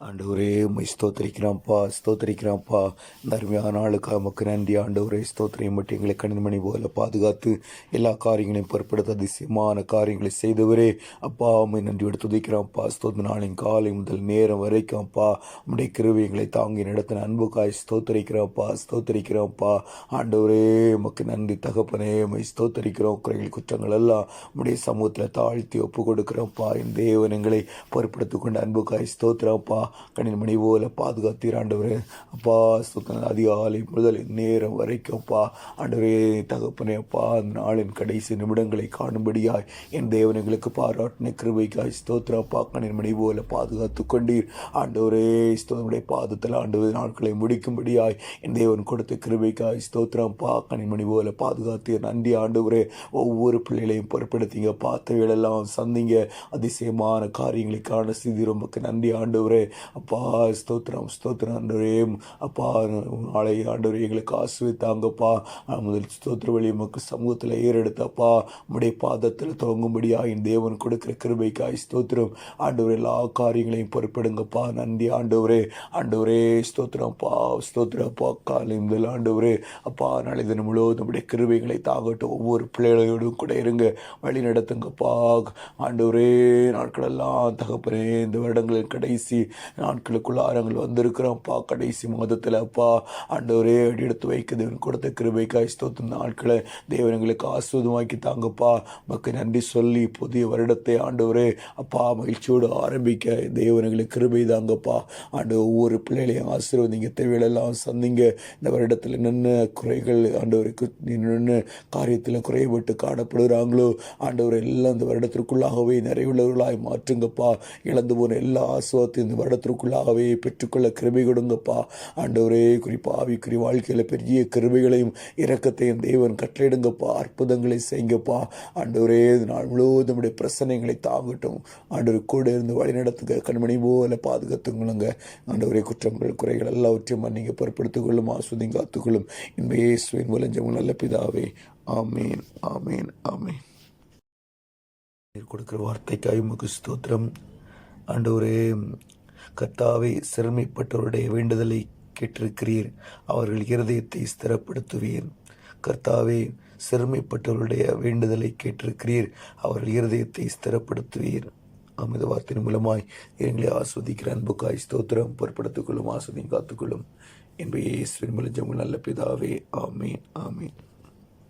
ஆண்டவரே உம்மை ஸ்தோத்திரிக்கிறோம்ப்பா, ஸ்தோத்திரிக்கிறோம்ப்பா. இந்த அருமையான நாளுக்காக உமக்கு நன்றி ஆண்டவரே. ஸ்தோத்திரம் மட்டும் எங்களை கண்மணி போல பாதுகாத்து எல்லா காரியங்களையும் பொறுப்படுத்த அதிசயமான காரியங்களை செய்தவரே அப்பா உம்மை நன்றியோடு துதிக்கிறோம்ப்பா. ஸ்தோத்திர நாளின் காலை முதல் நேரம் வரைக்கும் அப்பா உம்முடைய கிருபை எங்களை தாங்கி நடத்தின அன்புக்காய் ஸ்தோத்திரிக்கிறோம்ப்பா, ஸ்தோத்திரிக்கிறோம்ப்பா. ஆண்டவரே உமக்கு நன்றி தகப்பனே. உம்மை ஸ்தோத்திரிக்கிறோம். குறைகள் குற்றங்கள் எல்லாம் உம்முடைய சமூகத்தில் தாழ்த்தி ஒப்பு கொடுக்கிறோம்ப்பா. என் தேவன் எங்களை பொறுப்படுத்திக் கொண்ட அன்புக்காய் ஸ்தோத்திரம்ப்பா. கண்ணின் மணி போல பாதுகாத்தீர் ஆண்டவரே அப்பா. சுத்தன அதிகாலை முதல் நேரம் வரைக்கும் அப்பா ஆண்டவரே தகப்பனே அப்பா அந்த நாளின் கடைசி நிமிடங்களை காணும்படியாய் என் தேவன் எங்களுக்கு பாராட்டின கிருபைக்காய் ஸ்தோத்திரப்பா. கண்ணின் மணி போல பாதுகாத்து கொண்டீர் ஆண்டவரே. ஸ்தோத்திரமுடைய பாதத்தில் ஆண்டு நாட்களை முடிக்கும்படியாய் என் தேவன் கொடுத்த கிருபைக்காய் ஸ்தோத்திரப்பா. கண்ணின் மணி போல பாதுகாத்தீர். நன்றி ஆண்டவரே. ஒவ்வொரு பிள்ளைகளையும் பொறுப்படுத்திங்க, பார்த்தவைகளெல்லாம் சந்திங்க, அதிசயமான காரியங்களை காண செய்தி ரொம்பக்கு நன்றி ஆண்டவரே அப்பா. ஸ்தோத்திரம் ஸ்தோத்திரம் ஆண்டவரே அப்பா. நாளை ஆண்டவரே எங்களுக்கு ஆசீர்வதித்தாங்கப்பா. முதல் ஸ்தோத்திர வழி உமக்கு சமூகத்தில் ஏறெடுத்தப்பா உம்முடைய பாதத்தில் துவங்கும்படியா என் தேவன் கொடுக்கிற கிருபைக்காய் ஸ்தோத்திரம் ஆண்டவரே. எல்லா காரியங்களையும் பொறுப்படுங்கப்பா. நன்றி ஆண்டவரே. ஆண்டவரே ஸ்தோத்திரம்ப்பா, ஸ்தோத்திரப்பா. காலை முதல் ஆண்டவரே அப்பா நாளை தினம் முழுவதும் உம்முடைய கிருபைகளை தாங்கட்டும். ஒவ்வொரு பிள்ளைகளோடும் கூட இருங்க, வழி நடத்துங்கப்பா ஆண்டவரே. நாட்களெல்லாம் தகப்பனே இந்த வருடங்களின் கடைசி நாட்களுக்குள்ள ஆரங்கள் வந்திருக்கிறோம்ப்பா. கடைசி மாதத்தில் அப்பா ஆண்டவரே எடுத்து வைக்க தேவன் கொடுத்த கிருபைக்காய் ஸ்தோத்திரம். நாட்களை தேவன் எங்களுக்கு ஆஸ்வதமாக்கி தாங்கப்பா. மக்கள் நன்றி சொல்லி புதிய வருடத்தை ஆண்டவரே அப்பா மகிழ்ச்சியோடு ஆரம்பிக்க தேவன் எங்களுக்கு கிருபை தாங்கப்பா. ஆண்டு ஒவ்வொரு பிள்ளைகளையும் ஆசீர்வதிங்க, தேவைகளெல்லாம் சந்திங்க. இந்த வருடத்தில் என்னென்ன குறைகள் ஆண்டவருக்கு என்னென்ன காரியத்தில் குறைபட்டு காணப்படுகிறாங்களோ ஆண்டவர் எல்லாம் இந்த வருடத்திற்குள்ளாகவே நிறைவுள்ளவர்களாய் மாற்றுங்கப்பா. இழந்து போன எல்லா ஆசுவாத்தையும் இந்த வருடத்திற்குள்ளாகவே பெற்றுக்கொள்ள கிருபை கொடுங்கப்பா ஆண்டவரே. குறிப்பாக ஆவிக்குரிய வாழ்க்கையில் பெரிய கிருபைகளையும் இரக்கத்தையும் தேவன் கட்டளையிடுங்கப்பா. அற்புதங்களை செய்யுங்கப்பா ஆண்டவரே. நாள் முழுவதும் நம்முடைய பிரச்சனைகளை தாங்கட்டும் ஆண்டவர். கூட இருந்து வழி நடத்துங்க, கண்மணி போல பாதுகாத்துக்கொள்ளுங்க ஆண்டவரே. குற்றங்கள் குறைகள் எல்லாவற்றையும் நீங்கள் பொறுப்படுத்திக் கொள்ளும், ஆஸ்வதிங்க காத்துக்கொள்ளும். இந்த இயேசுவின் மூலம் நல்ல பிதாவே. ஆமீன் ஆமீன் ஆமீன். கொடுக்கிற வார்த்தைக்காய் உமக்கு ஸ்தோத்திரம் ஆண்டவரே. கர்த்தாவே சிறுமைப்பட்டவருடைய வேண்டுதலை கேட்டிருக்கிறீர், அவர்கள் இருதயத்தை ஸ்திரப்படுத்துவீர். கர்த்தாவே சிறுமைப்பட்டவருடைய வேண்டுதலை கேட்டிருக்கிறீர், அவர்கள் இருதயத்தை ஸ்திரப்படுத்துவீர். அமித வார்த்தையின் மூலமாய் எங்களை ஆஸ்வதிக்கிற அன்புக்காய் ஸ்தோத்திரம். பொறுப்படுத்திக் கொள்ளும், ஆஸ்வதியும் காத்துக்கொள்ளும். என்பது இயேசுவின் மூலம் நல்ல பிதாவே. ஆமீன் ஆமீன்.